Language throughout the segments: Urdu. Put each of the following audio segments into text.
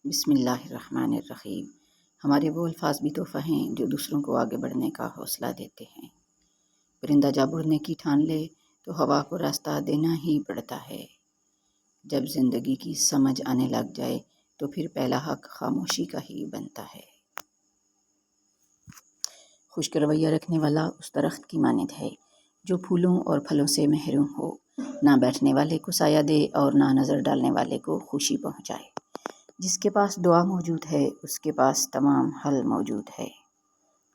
بسم اللہ الرحمن الرحیم۔ ہمارے وہ الفاظ بھی تحفہ ہیں جو دوسروں کو آگے بڑھنے کا حوصلہ دیتے ہیں۔ پرندہ جب اڑنے کی ٹھان لے تو ہوا کو راستہ دینا ہی پڑتا ہے۔ جب زندگی کی سمجھ آنے لگ جائے تو پھر پہلا حق خاموشی کا ہی بنتا ہے۔ خشک رویہ رکھنے والا اس درخت کی مانند ہے جو پھولوں اور پھلوں سے محروم ہو، نہ بیٹھنے والے کو سایہ دے اور نہ نظر ڈالنے والے کو خوشی پہنچائے۔ جس کے پاس دعا موجود ہے اس کے پاس تمام حل موجود ہے۔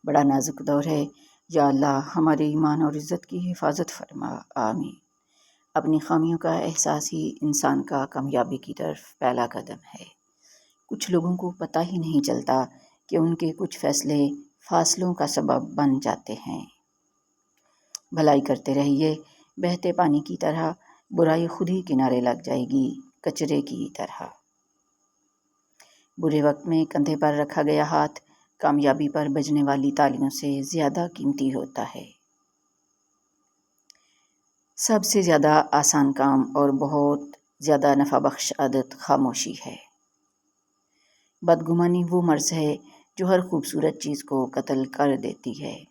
بڑا نازک دور ہے، یا اللہ ہمارے ایمان اور عزت کی حفاظت فرما، آمین۔ اپنی خامیوں کا احساس ہی انسان کا کامیابی کی طرف پہلا قدم ہے۔ کچھ لوگوں کو پتہ ہی نہیں چلتا کہ ان کے کچھ فیصلے فاصلوں کا سبب بن جاتے ہیں۔ بھلائی کرتے رہیے بہتے پانی کی طرح، برائی خود ہی کنارے لگ جائے گی کچرے کی طرح۔ برے وقت میں کندھے پر رکھا گیا ہاتھ کامیابی پر بجنے والی تالیوں سے زیادہ قیمتی ہوتا ہے۔ سب سے زیادہ آسان کام اور بہت زیادہ نفع بخش عادت خاموشی ہے۔ بدگمانی وہ مرض ہے جو ہر خوبصورت چیز کو قتل کر دیتی ہے۔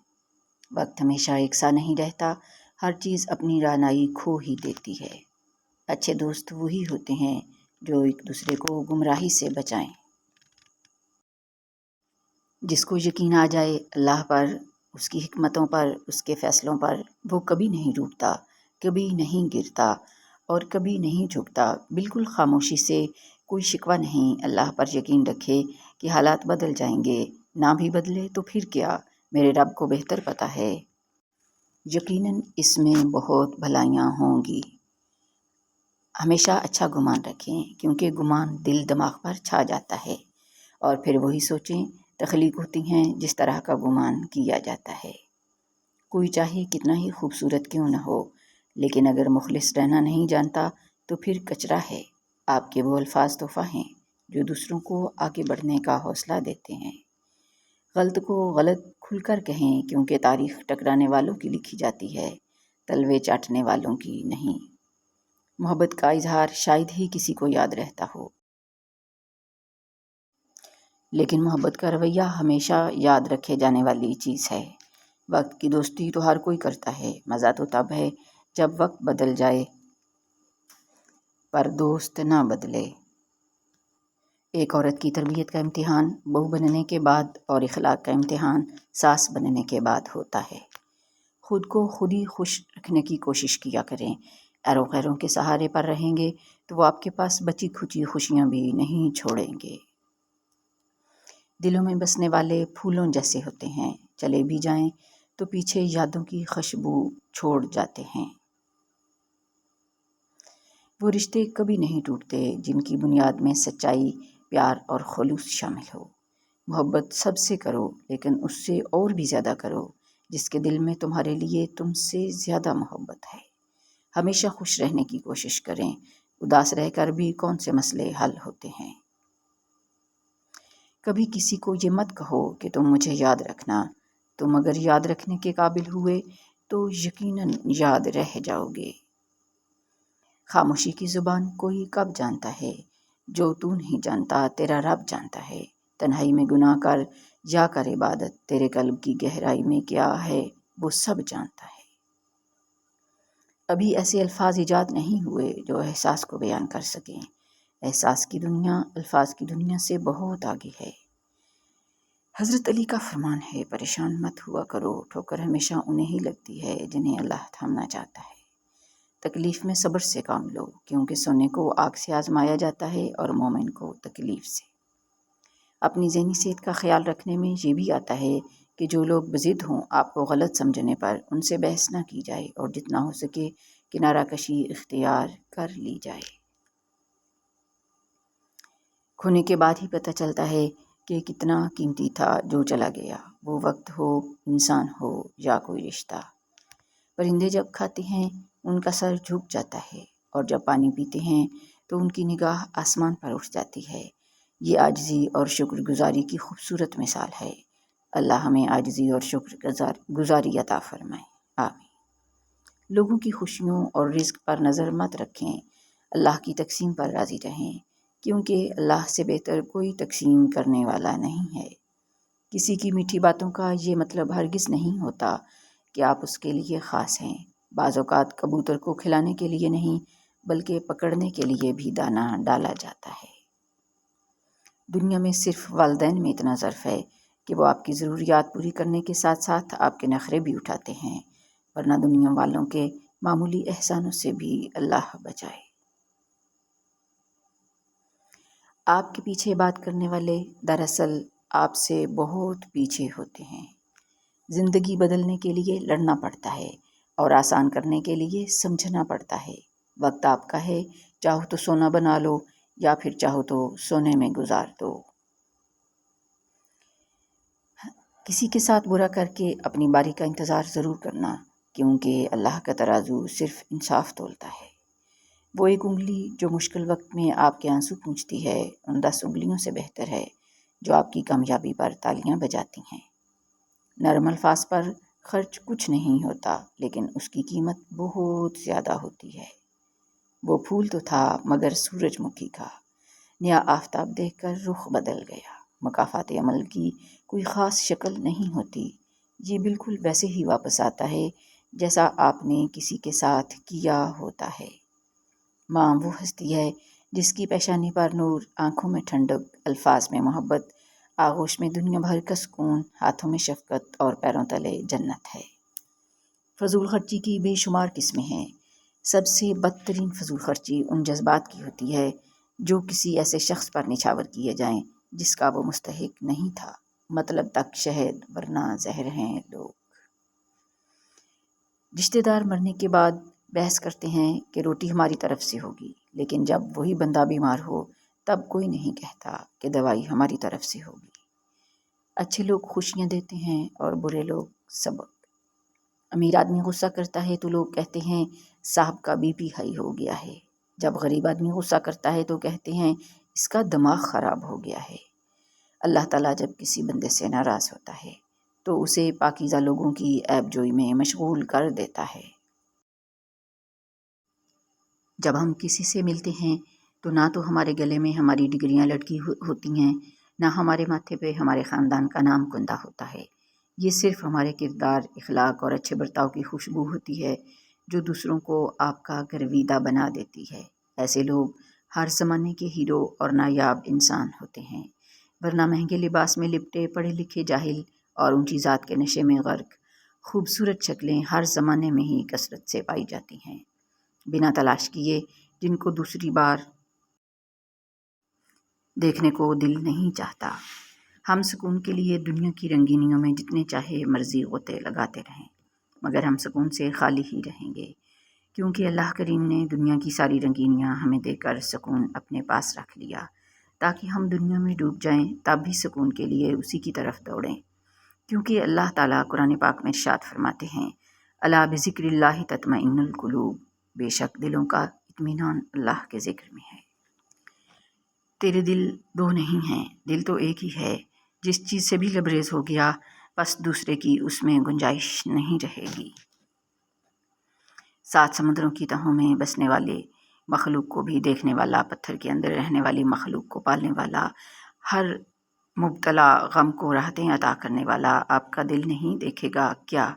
وقت ہمیشہ ایک سا نہیں رہتا، ہر چیز اپنی رعنائی کھو ہی دیتی ہے۔ اچھے دوست وہی ہوتے ہیں جو ایک دوسرے کو گمراہی سے بچائیں۔ جس کو یقین آ جائے اللہ پر، اس کی حکمتوں پر، اس کے فیصلوں پر، وہ کبھی نہیں ڈوبتا، کبھی نہیں گرتا اور کبھی نہیں جھکتا۔ بالکل خاموشی سے، کوئی شکوہ نہیں، اللہ پر یقین رکھے کہ حالات بدل جائیں گے، نہ بھی بدلے تو پھر کیا، میرے رب کو بہتر پتہ ہے۔ یقیناً اس میں بہت بھلائیاں ہوں گی۔ ہمیشہ اچھا گمان رکھیں کیونکہ گمان دل دماغ پر چھا جاتا ہے اور پھر وہی سوچیں تخلیق ہوتی ہیں جس طرح کا گمان کیا جاتا ہے۔ کوئی چاہے کتنا ہی خوبصورت کیوں نہ ہو، لیکن اگر مخلص رہنا نہیں جانتا تو پھر کچرا ہے۔ آپ کے وہ الفاظ تحفہ ہیں جو دوسروں کو آگے بڑھنے کا حوصلہ دیتے ہیں۔ غلط کو غلط کھل کر کہیں کیونکہ تاریخ ٹکرانے والوں کی لکھی جاتی ہے، تلوے چاٹنے والوں کی نہیں۔ محبت کا اظہار شاید ہی کسی کو یاد رہتا ہو، لیکن محبت کا رویہ ہمیشہ یاد رکھے جانے والی چیز ہے۔ وقت کی دوستی تو ہر کوئی کرتا ہے، مزہ تو تب ہے جب وقت بدل جائے پر دوست نہ بدلے۔ ایک عورت کی تربیت کا امتحان بہو بننے کے بعد اور اخلاق کا امتحان ساس بننے کے بعد ہوتا ہے۔ خود کو خود ہی خوش رکھنے کی کوشش کیا کریں۔ ایروں غیروں کے سہارے پر رہیں گے تو وہ آپ کے پاس بچی کھچی خوشیاں بھی نہیں چھوڑیں گے۔ دلوں میں بسنے والے پھولوں جیسے ہوتے ہیں، چلے بھی جائیں تو پیچھے یادوں کی خوشبو چھوڑ جاتے ہیں۔ وہ رشتے کبھی نہیں ٹوٹتے جن کی بنیاد میں سچائی، پیار اور خلوص شامل ہو۔ محبت سب سے کرو لیکن اس سے اور بھی زیادہ کرو جس کے دل میں تمہارے لیے تم سے زیادہ محبت ہے۔ ہمیشہ خوش رہنے کی کوشش کریں، اداس رہ کر بھی کون سے مسئلے حل ہوتے ہیں۔ کبھی کسی کو یہ مت کہو کہ تم مجھے یاد رکھنا، تم اگر یاد رکھنے کے قابل ہوئے تو یقیناً یاد رہ جاؤ گے۔ خاموشی کی زبان کوئی کب جانتا ہے، جو تو نہیں جانتا تیرا رب جانتا ہے۔ تنہائی میں گناہ کر یا کر عبادت، تیرے قلب کی گہرائی میں کیا ہے وہ سب جانتا ہے۔ ابھی ایسے الفاظ ایجاد نہیں ہوئے جو احساس کو بیان کر سکیں۔ احساس کی دنیا الفاظ کی دنیا سے بہت آگے ہے۔ حضرت علی کا فرمان ہے، پریشان مت ہوا کرو، ٹھوکر ہمیشہ انہیں ہی لگتی ہے جنہیں اللہ تھامنا چاہتا ہے۔ تکلیف میں صبر سے کام لو کیونکہ سونے کو آگ سے آزمایا جاتا ہے اور مومن کو تکلیف سے۔ اپنی ذہنی صحت کا خیال رکھنے میں یہ بھی آتا ہے کہ جو لوگ بضد ہوں آپ کو غلط سمجھنے پر ان سے بحث نہ کی جائے اور جتنا ہو سکے کنارہ کشی اختیار کر لی جائے۔ کھونے کے بعد ہی پتہ چلتا ہے کہ کتنا قیمتی تھا جو چلا گیا، وہ وقت ہو، انسان ہو یا کوئی رشتہ۔ پرندے جب کھاتے ہیں ان کا سر جھک جاتا ہے اور جب پانی پیتے ہیں تو ان کی نگاہ آسمان پر اٹھ جاتی ہے۔ یہ عاجزی اور شکر گزاری کی خوبصورت مثال ہے۔ اللہ ہمیں عاجزی اور شکر گزاری عطا فرمائے، آمین۔ لوگوں کی خوشیوں اور رزق پر نظر مت رکھیں، اللہ کی تقسیم پر راضی رہیں۔ کیونکہ اللہ سے بہتر کوئی تقسیم کرنے والا نہیں ہے۔ کسی کی میٹھی باتوں کا یہ مطلب ہرگز نہیں ہوتا کہ آپ اس کے لیے خاص ہیں۔ بعض اوقات کبوتر کو کھلانے کے لیے نہیں بلکہ پکڑنے کے لیے بھی دانہ ڈالا جاتا ہے۔ دنیا میں صرف والدین میں اتنا ظرف ہے کہ وہ آپ کی ضروریات پوری کرنے کے ساتھ ساتھ آپ کے نخرے بھی اٹھاتے ہیں، ورنہ دنیا والوں کے معمولی احسانوں سے بھی اللہ بچائے۔ آپ کے پیچھے بات کرنے والے دراصل آپ سے بہت پیچھے ہوتے ہیں۔ زندگی بدلنے کے لیے لڑنا پڑتا ہے اور آسان کرنے کے لیے سمجھنا پڑتا ہے۔ وقت آپ کا ہے، چاہو تو سونا بنا لو یا پھر چاہو تو سونے میں گزار دو۔ کسی کے ساتھ برا کر کے اپنی باری کا انتظار ضرور کرنا، کیونکہ اللہ کا ترازو صرف انصاف تولتا ہے۔ وہ ایک انگلی جو مشکل وقت میں آپ کے آنسو پونچھتی ہے ان 10 انگلیوں سے بہتر ہے جو آپ کی کامیابی پر تالیاں بجاتی ہیں۔ نرم الفاظ پر خرچ کچھ نہیں ہوتا، لیکن اس کی قیمت بہت زیادہ ہوتی ہے۔ وہ پھول تو تھا مگر سورج مکھی کا، نیا آفتاب دیکھ کر رخ بدل گیا۔ مکافات عمل کی کوئی خاص شکل نہیں ہوتی، یہ بالکل ویسے ہی واپس آتا ہے جیسا آپ نے کسی کے ساتھ کیا ہوتا ہے۔ ماں وہ ہستی ہے جس کی پیشانی پر نور، آنکھوں میں ٹھنڈک، الفاظ میں محبت، آغوش میں دنیا بھر کا سکون، ہاتھوں میں شفقت اور پیروں تلے جنت ہے۔ فضول خرچی کی بے شمار قسمیں ہیں۔ سب سے بدترین فضول خرچی ان جذبات کی ہوتی ہے جو کسی ایسے شخص پر نچھاور کیے جائیں جس کا وہ مستحق نہیں تھا۔ مطلب تک شہد ورنہ زہر ہیں لوگ۔ رشتہ دار مرنے کے بعد بحث کرتے ہیں کہ روٹی ہماری طرف سے ہوگی، لیکن جب وہی بندہ بیمار ہو تب کوئی نہیں کہتا کہ دوائی ہماری طرف سے ہوگی۔ اچھے لوگ خوشیاں دیتے ہیں اور برے لوگ سبق۔ امیر آدمی غصہ کرتا ہے تو لوگ کہتے ہیں صاحب کا بی پی ہائی ہو گیا ہے۔ جب غریب آدمی غصہ کرتا ہے تو کہتے ہیں اس کا دماغ خراب ہو گیا ہے۔ اللہ تعالیٰ جب کسی بندے سے ناراض ہوتا ہے تو اسے پاکیزہ لوگوں کی عیب جوئی میں مشغول کر دیتا ہے۔ جب ہم کسی سے ملتے ہیں تو نہ تو ہمارے گلے میں ہماری ڈگریاں لٹکی ہوتی ہیں، نہ ہمارے ماتھے پہ ہمارے خاندان کا نام کندہ ہوتا ہے۔ یہ صرف ہمارے کردار، اخلاق اور اچھے برتاؤ کی خوشبو ہوتی ہے جو دوسروں کو آپ کا گرویدہ بنا دیتی ہے۔ ایسے لوگ ہر زمانے کے ہیرو اور نایاب انسان ہوتے ہیں، ورنہ مہنگے لباس میں لپٹے پڑھے لکھے جاہل اور اونچی ذات کے نشے میں غرق خوبصورت شکلیں ہر زمانے میں ہی کثرت سے پائی جاتی ہیں، بنا تلاش کیے، جن کو دوسری بار دیکھنے کو دل نہیں چاہتا۔ ہم سکون کے لیے دنیا کی رنگینیوں میں جتنے چاہے مرضی غوطے لگاتے رہیں، مگر ہم سکون سے خالی ہی رہیں گے، کیونکہ اللہ کریم نے دنیا کی ساری رنگینیاں ہمیں دے کر سکون اپنے پاس رکھ لیا، تاکہ ہم دنیا میں ڈوب جائیں تب بھی سکون کے لیے اسی کی طرف دوڑیں۔ کیونکہ اللہ تعالیٰ قرآن پاک میں ارشاد فرماتے ہیں الا بذکر اللہ تطمئن القلوب، بے شک دلوں کا اطمینان اللہ کے ذکر میں ہے۔ تیرے دل دو نہیں ہیں، دل تو ایک ہی ہے۔ جس چیز سے بھی لبریز ہو گیا بس دوسرے کی اس میں گنجائش نہیں رہے گی۔ 7 سمندروں کی تہوں میں بسنے والے مخلوق کو بھی دیکھنے والا، پتھر کے اندر رہنے والی مخلوق کو پالنے والا، ہر مبتلا غم کو راحتیں عطا کرنے والا آپ کا دل نہیں دیکھے گا کیا؟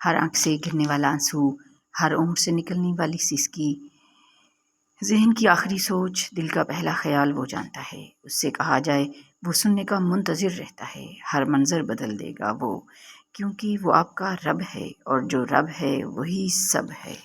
ہر آنکھ سے گرنے والا آنسو، ہر عمر سے نکلنے والی سسکی، ذہن کی آخری سوچ، دل کا پہلا خیال وہ جانتا ہے۔ اس سے کہا جائے وہ سننے کا منتظر رہتا ہے۔ ہر منظر بدل دے گا وہ، کیونکہ وہ آپ کا رب ہے، اور جو رب ہے وہی سب ہے۔